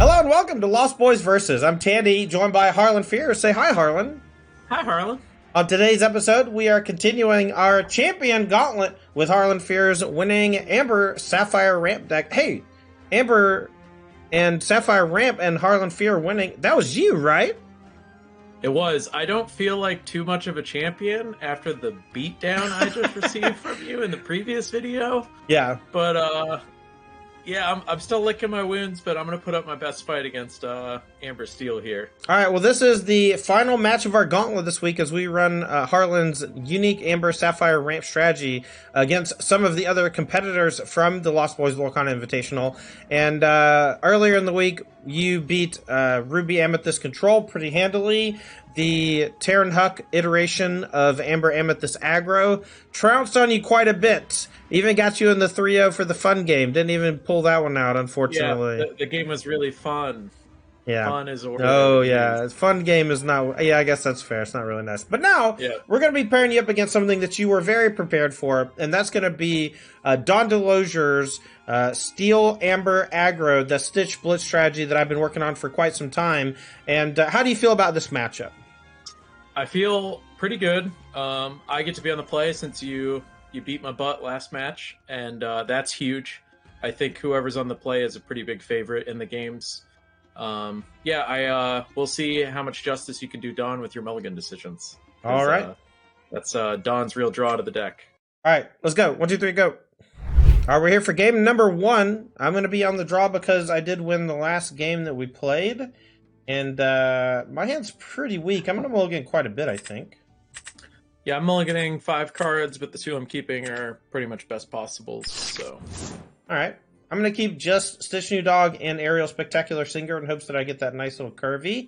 Hello and welcome to Lost Boys Versus. I'm Tandy, joined by Harlan Fear. Say hi, Harlan. Hi, Harlan. On today's episode, we are continuing our champion Gauntlet with Harlan Fear's winning Amber Sapphire Ramp deck. Hey, Amber and Sapphire Ramp and Harlan Fear winning. That was you, right? It was. I don't feel like too much of a champion after the beatdown I just received from you in the previous video. Yeah. But, yeah, I'm still licking my wounds, but I'm going to put up my best fight against Amber Steel here. All right, well, this is the final match of our Gauntlet this week as we run Harlan's unique Amber Sapphire Ramp strategy against some of the other competitors from the Lost Boys Lorcana Invitational. And earlier in the week, you beat Ruby Amethyst Control pretty handily. The Terran Huck iteration of Amber Amethyst Aggro trounced on you quite a bit. Even got you in the 3-0 for the fun game. Didn't even pull that one out, unfortunately. Yeah, the game was really fun. Yeah. Fun is order. Oh, yeah. Fun game is not... Yeah, I guess that's fair. It's not really nice. But now, we're going to be pairing you up against something that you were very prepared for, and that's going to be Don DeLozier's Steel Amber Aggro, the Stitch Blitz strategy that I've been working on for quite some time. And how do you feel about this matchup? I feel pretty good. I get to be on the play since you beat my butt last match, and that's huge. I think whoever's on the play is a pretty big favorite in the games. We'll see how much justice you can do Don with your mulligan decisions. All right. That's Don's real draw to the deck. All right, let's go. 1, 2, 3, go. All right, we're here for game number 1. I'm going to be on the draw because I did win the last game that we played. And my hand's pretty weak. I'm going to mulligan quite a bit, I think. Yeah, I'm mulliganing 5 cards, but the 2 I'm keeping are pretty much best possibles, so... Alright. I'm going to keep just Stitch New Dog and Aerial Spectacular Singer in hopes that I get that nice little curvy.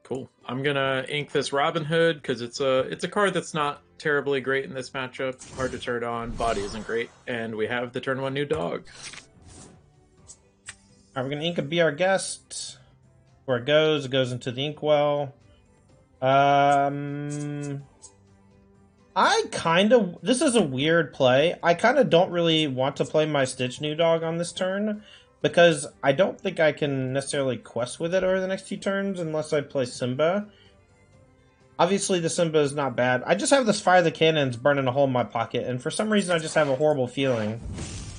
Cool. I'm going to ink this Robin Hood, because it's a card that's not terribly great in this matchup. Hard to turn on, body isn't great, and we have the turn 1 New Dog. Alright, we're going to ink a Be Our Guest. Where it goes into the inkwell. This is a weird play. I kind of don't really want to play my Stitch New Dog on this turn because I don't think I can necessarily quest with it over the next 2 turns unless I play Simba. Obviously, the Simba is not bad. I just have this Fire the Cannons burning a hole in my pocket, and for some reason I just have a horrible feeling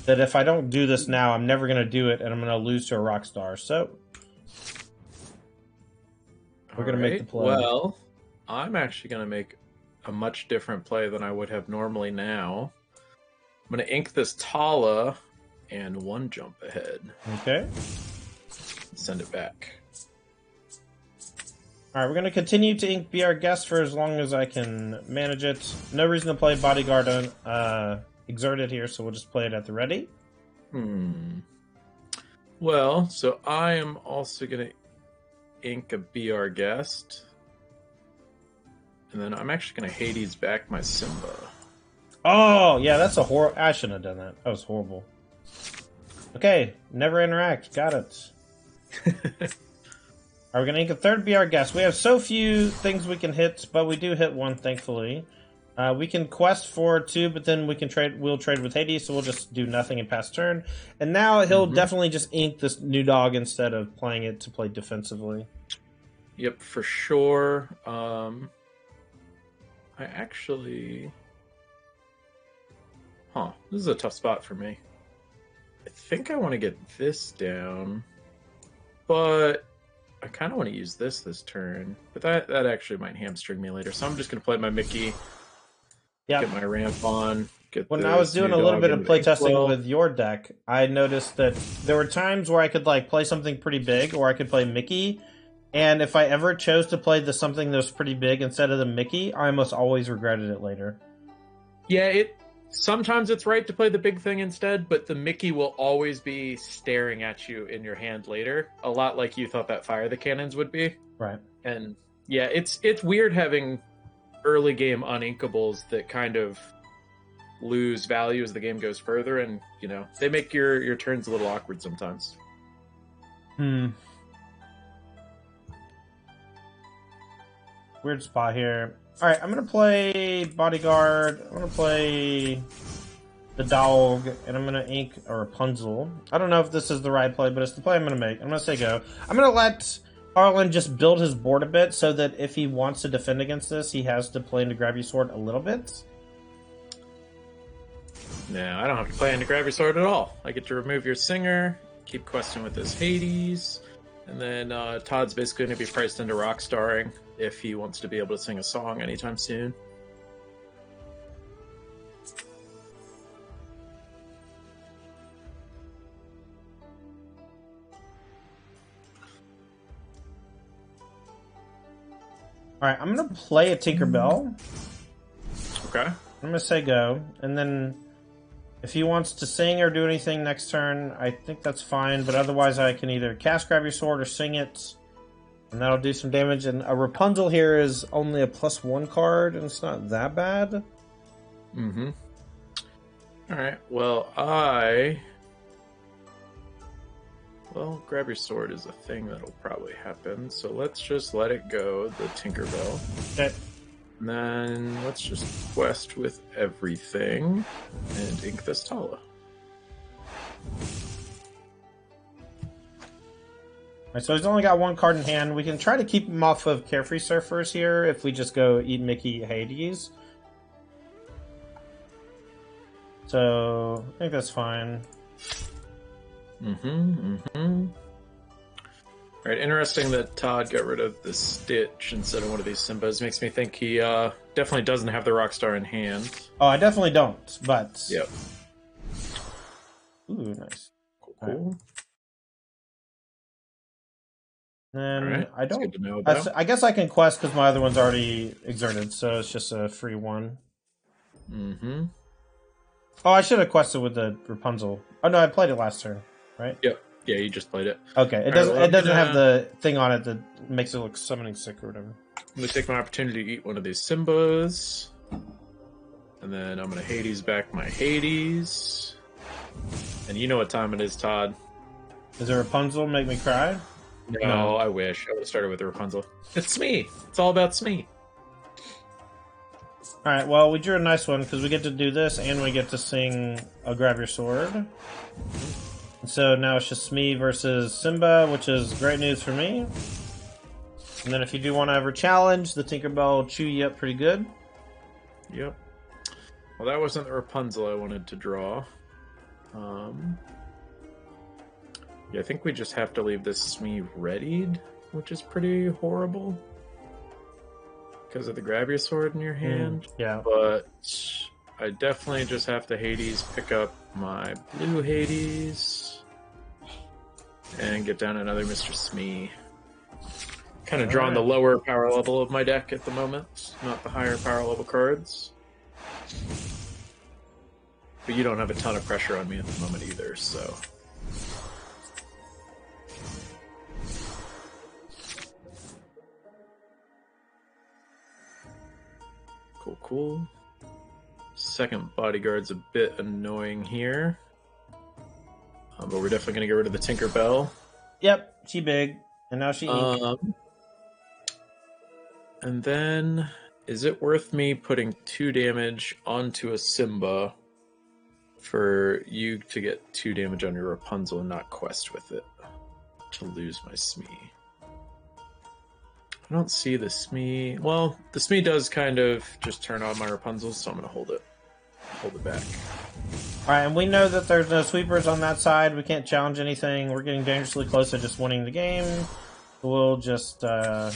that if I don't do this now, I'm never going to do it, and I'm going to lose to a Rockstar. So... we're going to make the play. Well, I'm actually going to make a much different play than I would have normally now. I'm going to ink this Tala and 1 jump ahead. Okay. Send it back. Alright, we're going to continue to ink Be Our Guest for as long as I can manage it. No reason to play Bodyguard Exerted here, so we'll just play it at the ready. Well, so I am also going to ink a Be Our Guest. And then I'm actually going to Hades back my Simba. Oh, yeah, that's a horrible... I shouldn't have done that. That was horrible. Okay, never interact. Got it. Alright, we're going to ink a 3rd Be Our Guest. We have so few things we can hit, but we do hit 1, thankfully. We can quest for 2, but then we'll trade with Hades, so we'll just do nothing and pass turn. And now he'll definitely just ink this New Dog instead of playing it to play defensively. Yep, for sure. I actually... this is a tough spot for me. I think I want to get this down, but I kind of want to use this turn. But that actually might hamstring me later, so I'm just going to play my Mickey. Yeah. Get my ramp on. When I was doing a little bit of playtesting with your deck, I noticed that there were times where I could play something pretty big, or I could play Mickey. And if I ever chose to play something that was pretty big instead of the Mickey, I almost always regretted it later. Yeah, sometimes it's right to play the big thing instead, but the Mickey will always be staring at you in your hand later, a lot like you thought that Fire the Cannons would be. Right. And yeah, it's weird having early game uninkables that kind of lose value as the game goes further, and they make your turns a little awkward sometimes. Weird spot here. Alright, I'm gonna play Bodyguard. I'm gonna play the dog, and I'm going to ink a Rapunzel. I don't know if this is the right play, but it's the play I'm going to make. I'm going to say go. I'm going to let Harlan just build his board a bit so that if he wants to defend against this, he has to play into Grab Your Sword a little bit. No, I don't have to play into Grab Your Sword at all. I get to remove your Singer, keep questing with this Hades, and then Todd's basically going to be priced into rock starring if he wants to be able to sing a song anytime soon. Alright, I'm going to play a Tinkerbell. Okay. I'm going to say go, and then if he wants to sing or do anything next turn, I think that's fine, but otherwise I can either cast Grab Your Sword or sing it, and that'll do some damage. And a Rapunzel here is only a +1 card, and it's not that bad. Mm-hmm. Alright, well, Well, Grab Your Sword is a thing that'll probably happen, so let's just let it go, the Tinkerbell. Okay. And then let's just quest with everything and ink this Tala. Alright, so he's only got 1 card in hand. We can try to keep him off of Carefree Surfers here if we just go eat Mickey Hades. So, I think that's fine. Alright, interesting that Todd got rid of the Stitch instead of one of these Simbas. Makes me think he definitely doesn't have the Rockstar in hand. Oh, I definitely don't, but... Yep. Ooh, nice. Cool. And right. I don't... Good to know about. I guess I can quest because my other one's already exerted, so it's just a free one. Mm-hmm. Oh, I should have quested with the Rapunzel. Oh no, I played it last turn, right? Yep. Yeah, you just played it. Okay, it doesn't have the thing on it that makes it look summoning sick or whatever. I'm going to take my opportunity to eat one of these Simbas. And then I'm going to Hades back my Hades. And you know what time it is, Todd. Does a Rapunzel make me cry? No, I wish. I would have started with the Rapunzel. It's Smee. It's all about Smee. Alright, well, we drew a nice one because we get to do this and we get to sing a Grab Your Sword. And so now it's just Smee versus Simba, which is great news for me. And then if you do want to ever challenge, the Tinkerbell will chew you up pretty good. Yep. Well, that wasn't the Rapunzel I wanted to draw. Yeah, I think we just have to leave this Smee readied, which is pretty horrible. Because of the Grab Your Sword in your hand. Yeah. But I definitely just have to Hades pick up my blue Hades and get down another Mr. Smee. Kind of drawing the lower power level of my deck at the moment, not the higher power level cards. But you don't have a ton of pressure on me at the moment either, so... Cool. Second bodyguard's a bit annoying here. But we're definitely going to get rid of the Tinkerbell. Yep, she big. And now she And then, is it worth me putting 2 damage onto a Simba for you to get 2 damage on your Rapunzel and not quest with it to lose my Smee? I don't see the Smee. Well, the Smee does kind of just turn on my Rapunzel, so I'm going to hold it back. Alright, and we know that there's no sweepers on that side. We can't challenge anything. We're getting dangerously close to just winning the game. We'll just go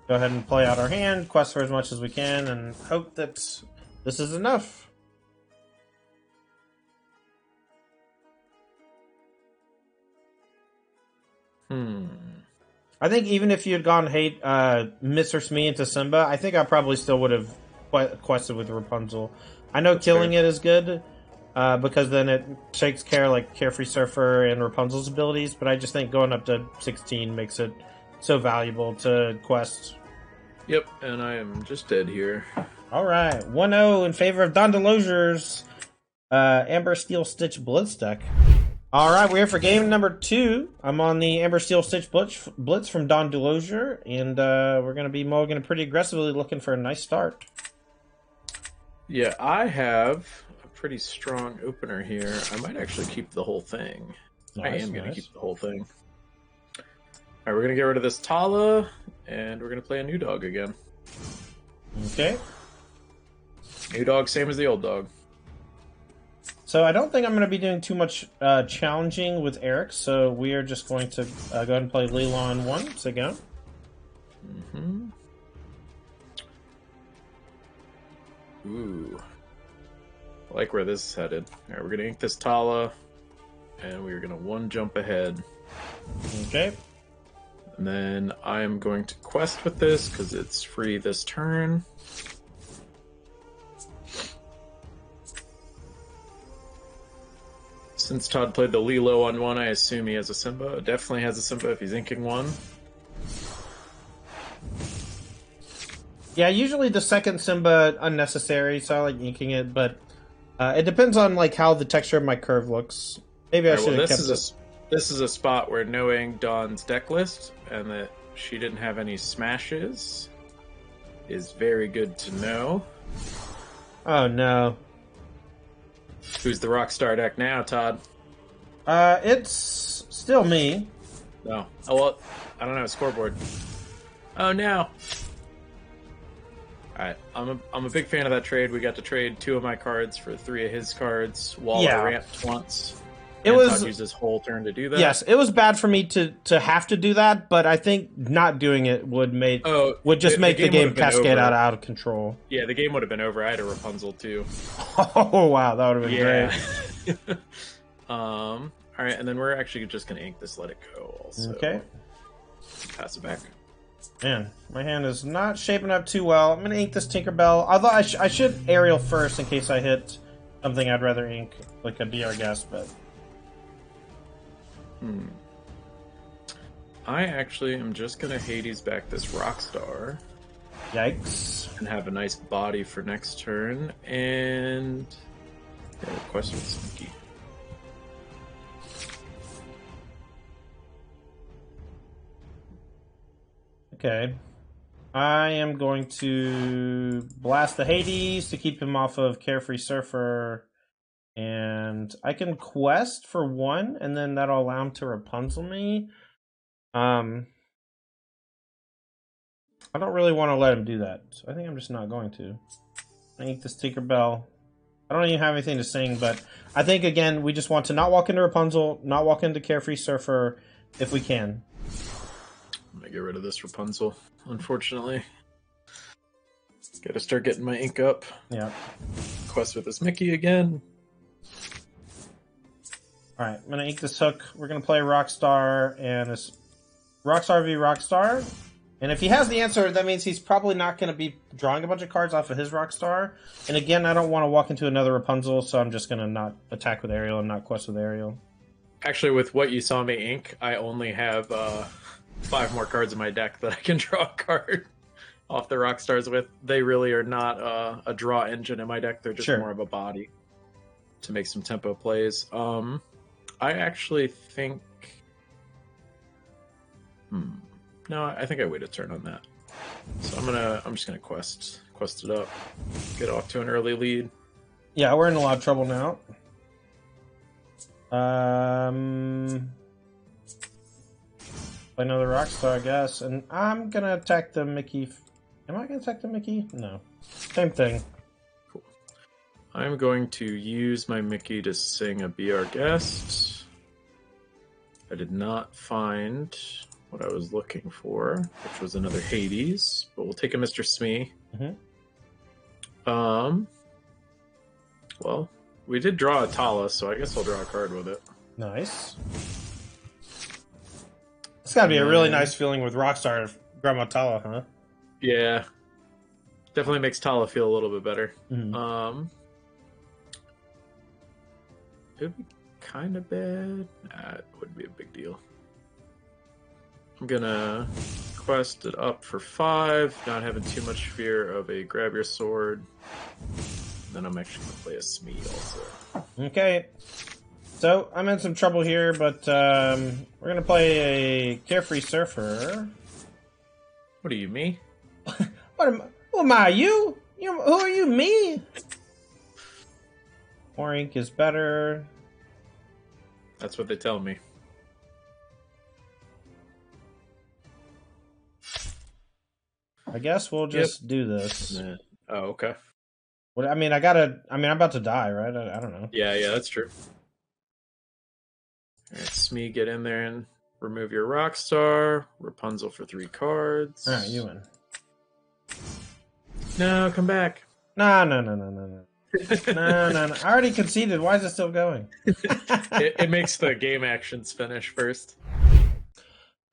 ahead and play out our hand, quest for as much as we can, and hope that this is enough. I think even if you had gone Mr. Smee into Simba, I think I probably still would have quested with Rapunzel. I know that's killing it is good, because then it takes care like Carefree Surfer and Rapunzel's abilities, but I just think going up to 16 makes it so valuable to quest. Yep, and I am just dead here. Alright, 1-0 in favor of Don DeLozier's Amber Steel Stitch Blitz deck. Alright, we're here for game number 2. I'm on the Amber Steel Stitch Blitz from Don DeLozier, and we're going to be mulliganing pretty aggressively, looking for a nice start. Yeah, I have a pretty strong opener here. I might actually keep the whole thing. I am going to keep the whole thing. All right, we're going to get rid of this Tala, and we're going to play a new dog again. Okay. New dog, same as the old dog. So I don't think I'm going to be doing too much challenging with Eric, so we are just going to go ahead and play Leland once again. Mm-hmm. Ooh. I like where this is headed. All right, we're going to ink this Tala, and we're going to one jump ahead. Okay. And then I'm going to quest with this, because it's free this turn. Since Todd played the Lilo on one, I assume he has a Simba. Definitely has a Simba if he's inking one. Yeah, usually the second Simba unnecessary, so I like inking it, but it depends on like how the texture of my curve looks. Maybe I should have kept it. This is a spot where knowing Dawn's deck list and that she didn't have any smashes is very good to know. Oh no. Who's the Rockstar deck now, Todd? It's still me. No. Oh, well, I don't know. Scoreboard. Oh, no. Alright, I'm a big fan of that trade. We got to trade 2 of my cards for 3 of his cards while I ramped once. Todd used his whole turn to do that. Yes, it was bad for me to have to do that, but I think not doing it would make the game cascade out of control. Yeah, the game would have been over. I had a Rapunzel too. Oh wow, that would have been great. All right, and then we're actually just gonna ink this. Let it go. Also, okay. Pass it back. Man, my hand is not shaping up too well. I'm gonna ink this Tinkerbell. Although I should aerial first in case I hit something I'd rather ink, like a Be Our Guest, but. I actually am just gonna Hades back this Rockstar. Yikes. And have a nice body for next turn. And quest with Sneaky. Okay. I am going to blast the Hades to keep him off of Carefree Surfer. And I can quest for 1, and then that'll allow him to Rapunzel me. I don't really want to let him do that, so I think I'm just not going to. I ink this Tinkerbell. I don't even have anything to sing, but I think, again, we just want to not walk into Rapunzel, not walk into Carefree Surfer, if we can. I'm going to get rid of this Rapunzel, unfortunately. Gotta start getting my ink up. Yeah. Quest with this Mickey again. Alright, I'm gonna ink this hook. We're gonna play Rockstar, and this Rockstar v Rockstar. And if he has the answer, that means he's probably not gonna be drawing a bunch of cards off of his Rockstar. And again, I don't want to walk into another Rapunzel, so I'm just gonna not attack with Ariel and not quest with Ariel. Actually, with what you saw me ink, I only have 5 more cards in my deck that I can draw a card off the Rockstars with. They really are not a draw engine in my deck. They're just more of a body to make some tempo plays. I actually think... No, I think I wait a turn on that. So I'm just gonna quest it up, get off to an early lead. Yeah, we're in a lot of trouble now. Another Rockstar, I guess, and I'm gonna attack the Mickey. Am I gonna attack the Mickey? No, same thing. Cool. I'm going to use my Mickey to sing a Be Our Guest. I did not find what I was looking for, which was another Hades, but we'll take a Mr. Smee. Well, we did draw a Tala, so I guess I'll draw a card with it. Nice. It's gotta be a really nice feeling with Rockstar Grandma Tala, huh? Yeah. Definitely makes Tala feel a little bit better. It would be kind of bad. Nah, it wouldn't be a big deal. I'm gonna quest it up for 5, not having too much fear of a grab your sword. Then I'm actually gonna play a Smee also. Okay. So, I'm in some trouble here, but we're gonna play a Carefree Surfer. What are you, me? Who am I? You? Who are you? Me? More ink is better. That's what they tell me. I guess we'll just do this. Oh, okay. What I'm about to die, right? I don't know. Yeah, that's true. All right, Smee, get in there and remove your Rockstar. Rapunzel for 3 cards. All right, you win. No, come back. No. No. I already conceded. Why is it still going? it makes the game actions finish first.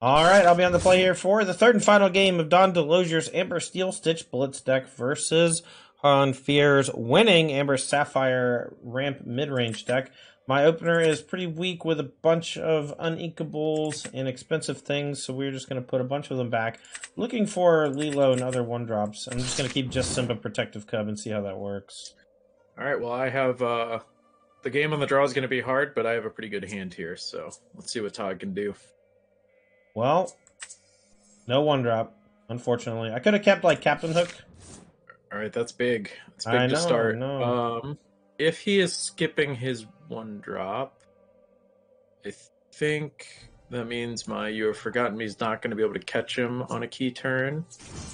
All right, I'll be on the play here for the third and final game of Don DeLozier's Amber Steel Stitch Blitz deck versus Harlan Fear's winning Amber Sapphire Ramp mid-range deck. My opener is pretty weak with a bunch of uninkables and expensive things, so we're just going to put a bunch of them back. Looking for Lilo and other 1-drops. I'm just going to keep just Simba Protective Cub and see how that works. All right, well, I have the game on the draw is going to be hard, but I have a pretty good hand here, so let's see what Todd can do. Well, no 1-drop, unfortunately. I could have kept, like, Captain Hook. All right, that's big. It's big to start. If he is skipping his 1-drop, I think that means my You Have Forgotten Me is not going to be able to catch him on a key turn.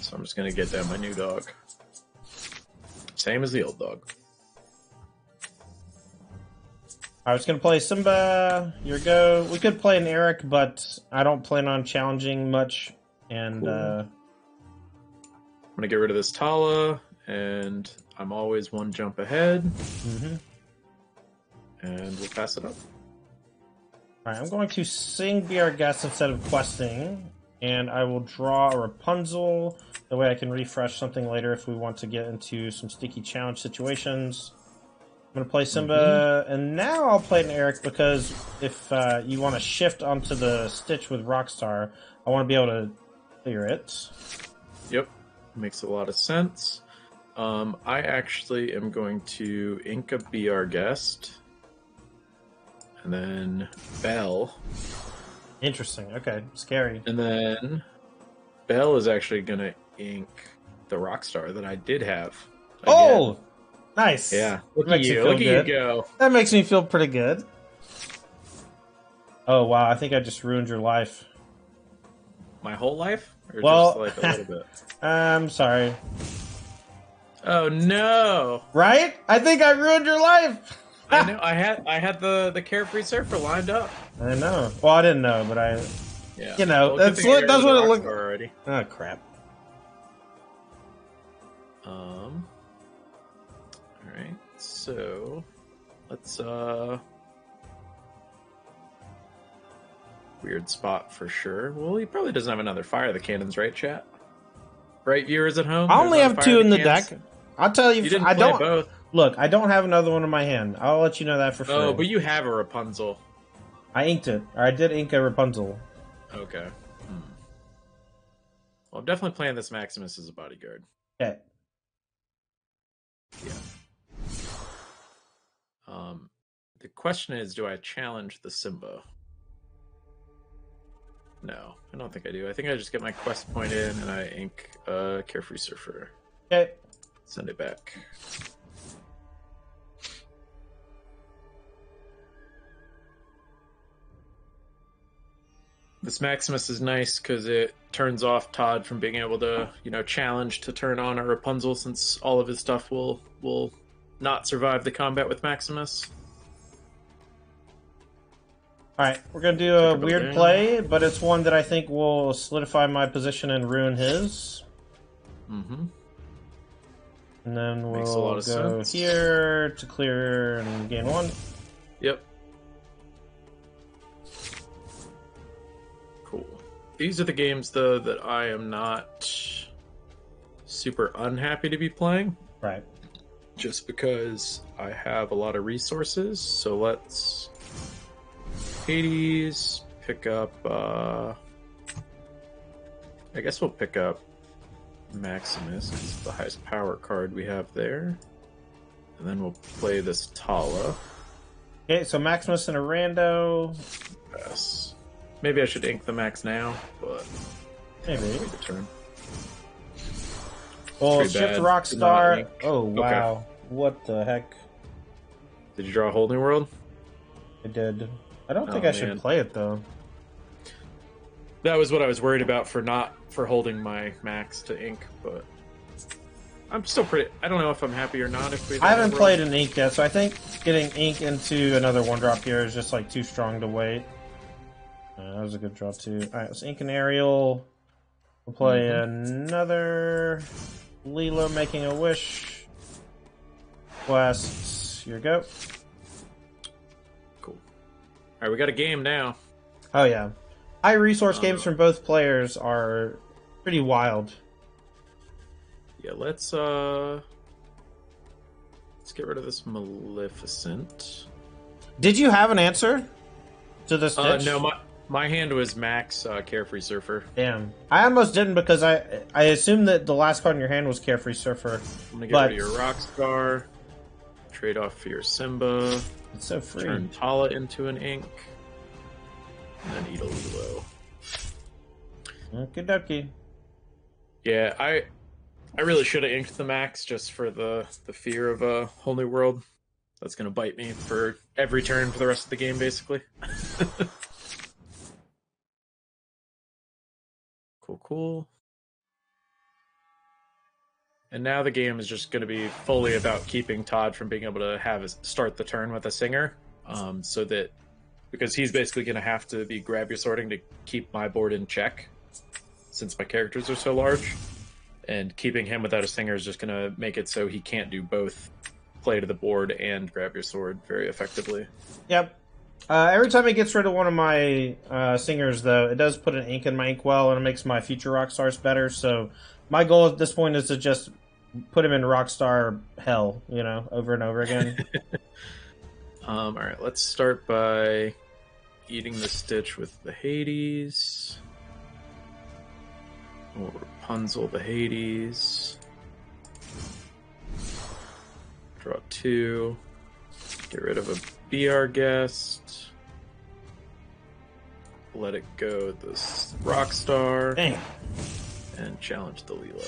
So I'm just going to get down my new dog. Same as the old dog. I was going to play Simba. Here we go. We could play an Eric, but I don't plan on challenging much. And cool. I'm going to get rid of this Tala, and I'm always 1 jump ahead. Mm-hmm. And we'll pass it up. Alright, I'm going to sing Be Our Guest instead of questing. And I will draw a Rapunzel. That way I can refresh something later if we want to get into some sticky challenge situations. I'm going to play Simba, and now I'll play an Eric because if you want to shift onto the Stitch with Rockstar, I want to be able to clear it. Yep, makes a lot of sense. I actually am going to Inca Be Our Guest, and then Belle. Interesting, okay, scary. And then Belle is actually going to ink the Rockstar that I did have. Again. Oh! Nice. Yeah. Look at you go. That makes me feel pretty good. Oh, wow. I think I just ruined your life. My whole life? Or well, just like a little bit? I'm sorry. Oh, no. Right? I think I ruined your life. I know. I had the Carefree Surfer lined up. I know. Well, I didn't know, but I... Yeah. You know, well, that's what it looked... already. Oh, crap. Alright, so let's weird spot for sure. Well, he probably doesn't have another Fire the Cannons, right, chat? Right, viewers at home? I only have 2 in the deck. I'll tell you, didn't play both. Look, I don't have another one in my hand. I'll let you know that for free. Oh, but you have a Rapunzel. I inked it. Or I did ink a Rapunzel. Okay. Well, I'm definitely playing this Maximus as a bodyguard. Okay. Yeah. The question is, do I challenge the Simba? No, I don't think I do. I think I just get my quest point in and I ink Carefree Surfer. Okay. Send it back. This Maximus is nice because it turns off Todd from being able to, challenge to turn on a Rapunzel, since all of his stuff will not survive the combat with Maximus. Alright, we're going to do a weird play, but it's one that I think will solidify my position and ruin his. Mm-hmm. And then we'll go here to clear and gain 1. Yep. Cool. These are the games, though, that I am not super unhappy to be playing. Right. Just because I have a lot of resources. So let's... Hades, pick up... I guess we'll pick up Maximus. It's the highest power card we have there. And then we'll play this Tala. Okay, so Maximus and a rando. Yes. Maybe I should ink the Max now, but... Maybe. Wait the turn. Well, shift Rockstar. Oh, wow. Okay. What the heck? Did you draw a whole new world? I did. I don't think Oh, I should man. play it though. That was what I was worried about for holding my max to ink, but I'm still pretty. I don't know if I'm happy or not. If we I haven't played an ink yet, so I think getting ink into another 1-drop here is just like too strong to wait. That was a good draw too. All right, let's ink an Ariel. We'll play another Lilo making a wish. Quest. Here you go. Cool. All right, we got a game now. Oh yeah, high resource games from both players are pretty wild. Yeah, let's get rid of this Maleficent. Did you have an answer to the Stitch? No, my hand was max Carefree Surfer. Damn, I almost didn't because I assumed that the last card in your hand was Carefree Surfer. I'm gonna get rid of your Rockstar. Trade off for your Simba. It's so free. Turn Tala into an ink. And then eat a Lilo. Okie dokie. Yeah, I really should have inked the max just for the fear of a whole new world. That's gonna bite me for every turn for the rest of the game, basically. Cool. And now the game is just going to be fully about keeping Todd from being able to start the turn with a singer, so that because he's basically going to have to be grab your sorting to keep my board in check, since my characters are so large, and keeping him without a singer is just going to make it so he can't do both play to the board and grab your sword very effectively. Yep. Every time it gets rid of one of my singers, though, it does put an ink in my inkwell, and it makes my future Rockstars better. So my goal at this point is to just put him in Rockstar hell, over and over again. All right, let's start by eating the Stitch with the Hades. Or Rapunzel the Hades. Draw 2. Get rid of a Be Our Guest. Let it go this Rockstar. Dang. And challenge the Lilo.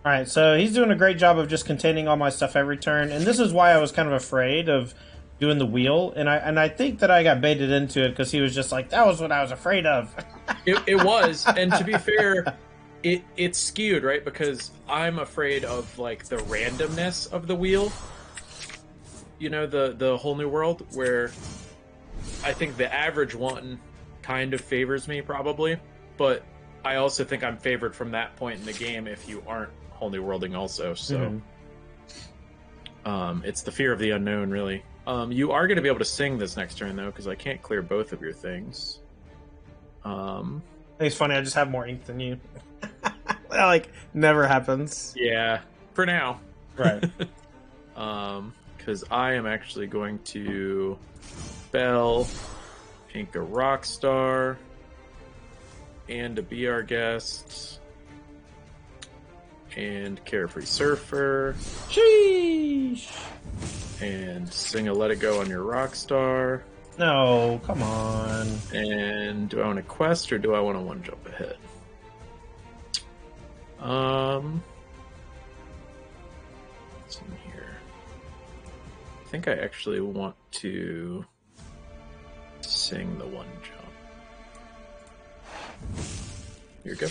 Alright, so he's doing a great job of just containing all my stuff every turn, and this is why I was kind of afraid of doing the wheel, and I think that I got baited into it because he was just like, that was what I was afraid of. It was, and to be fair, it's skewed, right? Because I'm afraid of like the randomness of the wheel. The whole new world, where I think the average one kind of favors me probably, but I also think I'm favored from that point in the game if you aren't whole new worlding also. So it's the fear of the unknown, really. You are going to be able to sing this next turn though, because I can't clear both of your things. I think it's funny, I just have more ink than you. That never happens. Yeah, for now. Right. Because I am actually going to spell ink a Rockstar and a Be Our Guest and Carefree Surfer. Sheesh. And sing a Let It Go on your Rockstar. No, come on. And do I want a quest or do I want to one jump ahead? What's in here? I think I actually want to sing the one jump. Here we go.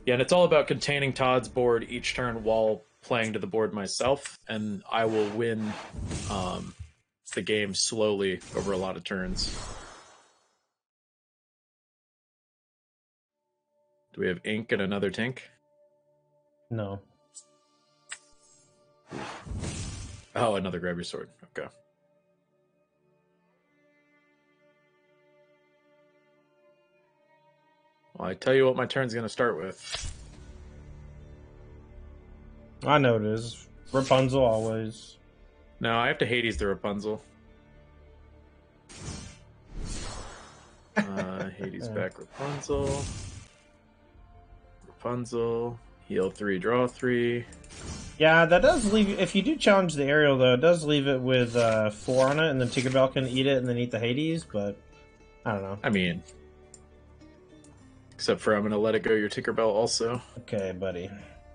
Yeah, and it's all about containing Todd's board each turn while playing to the board myself, and I will win the game slowly over a lot of turns. Do we have ink and another tink? No. Oh, another grab your sword. Okay. Well, I tell you what my turn's going to start with. I know it is. Rapunzel always. No, I have to Hades the Rapunzel. Hades back Rapunzel. Rapunzel. Heal 3, draw 3. Yeah, that does leave... If you do challenge the Ariel, though, it does leave it with 4 on it, and then Tinkerbell can eat it and then eat the Hades, but... I don't know. I mean... Except for I'm going to let it go your Tinkerbell also. Okay, buddy.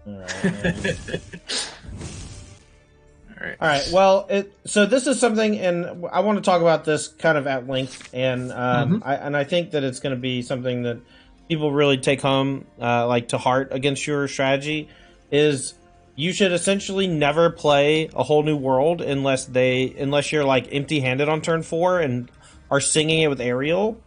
Alright. Alright, right. All right. Well, so this is something, and I want to talk about this kind of at length, and I think that it's going to be something that people really take home, like to heart against your strategy. Is you should essentially never play a whole new world unless you're like empty-handed on turn 4 and are singing it with Ariel,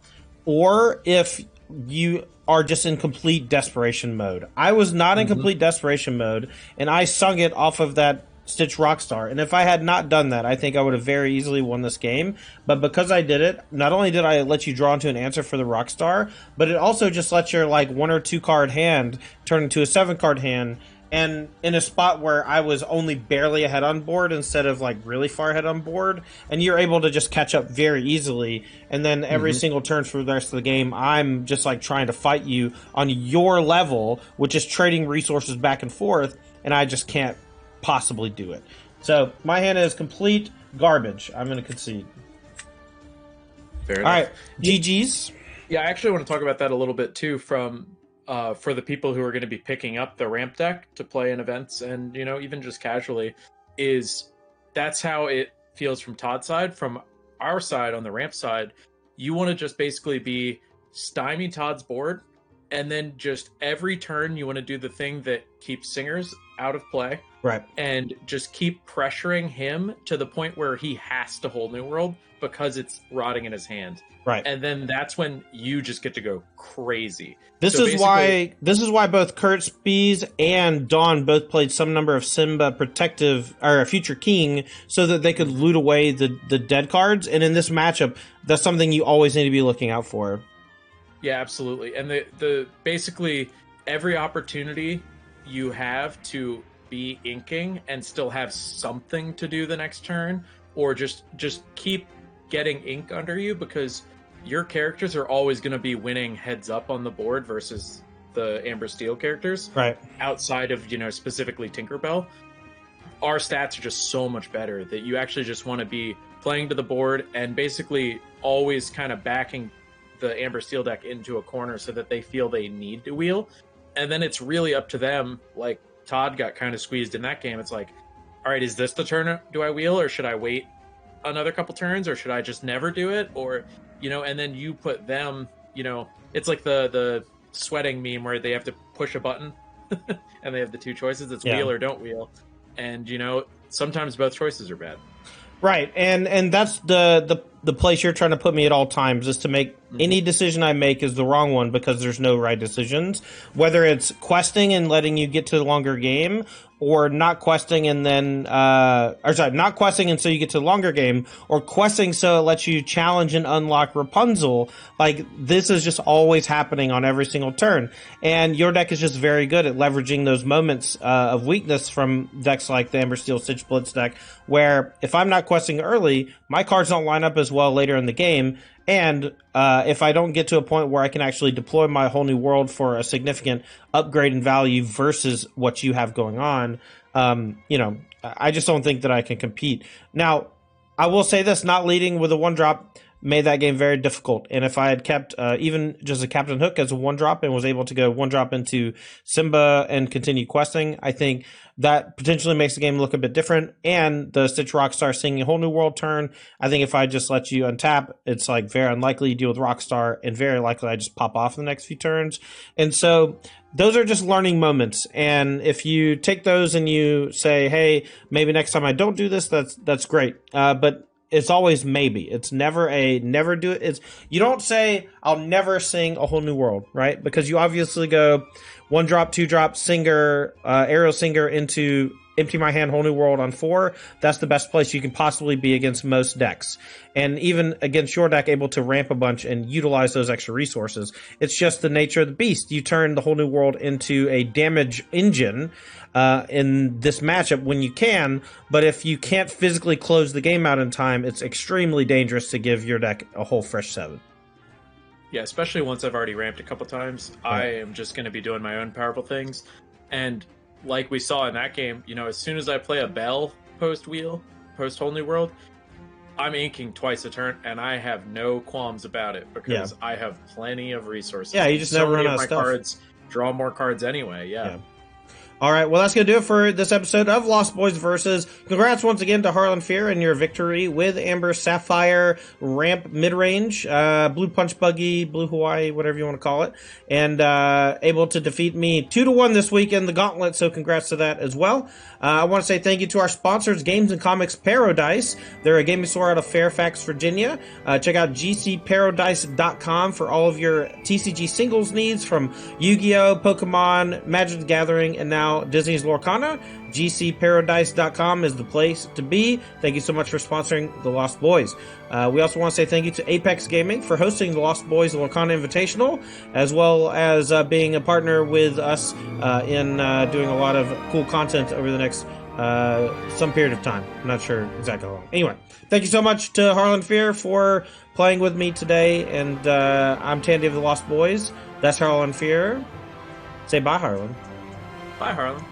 or if you are just in complete desperation mode. I was not in complete desperation mode, and I sung it off of that Stitch Rockstar. And if I had not done that, I think I would have very easily won this game. But because I did it, not only did I let you draw into an answer for the Rockstar, but it also just lets your like 1 or 2 card hand turn into a 7 card hand. And in a spot where I was only barely ahead on board instead of like really far ahead on board, and you're able to just catch up very easily. And then every single turn for the rest of the game, I'm just like trying to fight you on your level, which is trading resources back and forth, and I just can't possibly do it. So my hand is complete garbage. I'm going to concede. Fair enough. All right, GG's. Yeah, I actually want to talk about that a little bit too from for the people who are going to be picking up the ramp deck to play in events and, you know, even just casually, is that's how it feels from Todd's side. From our side, on the ramp side, you want to just basically be stymie Todd's board, and then just every turn you want to do the thing that keeps singers out of play. Right. And just keep pressuring him to the point where he has to hold New World because it's rotting in his hand. Right. And then that's when you just get to go crazy. This is why both Kurt Spies and Dawn both played some number of Simba Protective or Future King so that they could loot away the dead cards. And in this matchup, that's something you always need to be looking out for. Yeah, absolutely. And the basically every opportunity you have to be inking and still have something to do the next turn, or just keep getting ink under you, because your characters are always going to be winning heads up on the board versus the Amber Steel characters. Right. Outside of, you know, specifically Tinkerbell, our stats are just so much better that you actually just want to be playing to the board and basically always kind of backing the Amber Steel deck into a corner so that they feel they need to wheel. And then it's really up to them. Like Todd got kind of squeezed in that game. It's like, all right, is this the turn? Do I wheel, or should I wait another couple turns, or should I just never do it? Or, you know, and then you put them, you know, it's like the sweating meme where they have to push a button and they have the two choices. It's wheel or don't wheel. And, you know, sometimes both choices are bad. Right. And that's the place you're trying to put me at all times, is to make any decision I make is the wrong one, because there's no right decisions, whether it's questing and letting you get to the longer game, or not questing and then not questing and so you get to the longer game, or questing so it lets you challenge and unlock Rapunzel. Like, this is just always happening on every single turn, and your deck is just very good at leveraging those moments of weakness from decks like the Amber Steel Stitch Blitz deck, where if I'm not questing early, my cards don't line up as well later in the game. And if I don't get to a point where I can actually deploy my whole new world for a significant upgrade in value versus what you have going on, you know, I just don't think that I can compete. Now, I will say this, not leading with a 1-drop made that game very difficult. And if I had kept even just a Captain Hook as a 1-drop and was able to go 1-drop into Simba and continue questing, I think that potentially makes the game look a bit different. And the Stitch Rockstar singing a whole new world turn, I think if I just let you untap, it's like very unlikely you deal with Rockstar, and very likely I just pop off in the next few turns. And so those are just learning moments. And if you take those and you say, hey, maybe next time I don't do this, that's great. But it's always maybe. It's never a never do it. It's, you don't say I'll never sing a whole new world, right? Because you obviously go 1-drop, 2-drop, singer, aerial singer into empty my hand, whole new world on 4. That's the best place you can possibly be against most decks. And even against your deck, able to ramp a bunch and utilize those extra resources. It's just the nature of the beast. You turn the whole new world into a damage engine in this matchup when you can, but if you can't physically close the game out in time, it's extremely dangerous to give your deck a whole fresh 7. Yeah, especially once I've already ramped a couple times, I am just going to be doing my own powerful things. And like we saw in that game, you know, as soon as I play a Bell post whole new world, I'm inking twice a turn, and I have no qualms about it because I have plenty of resources. Yeah, you just never run out of stuff. Cards draw more cards anyway. Yeah. All right, well, that's going to do it for this episode of Lost Boys Versus. Congrats once again to Harlan Fear and your victory with Amber Sapphire Ramp Midrange, Blue Punch Buggy, Blue Hawaii, whatever you want to call it, and able to defeat me 2-1 this week in the Gauntlet, so congrats to that as well. I want to say thank you to our sponsors, Games and Comics Paradise. They're a gaming store out of Fairfax, Virginia. Check out gcparadise.com for all of your TCG singles needs from Yu-Gi-Oh!, Pokemon, Magic the Gathering, and now Disney's Lorcana. gcparadise.com is the place to be. Thank you so much for sponsoring the Lost Boys. We also want to say thank you to Apex Gaming for hosting the Lost Boys Lorcana Invitational, as well as being a partner with us in doing a lot of cool content over the next some period of time. I'm not sure exactly how long. Anyway, thank you so much to Harlan Fear for playing with me today, and I'm Tandy of the Lost Boys. That's Harlan Fear. Say bye, Harlan. Bye, Harlan.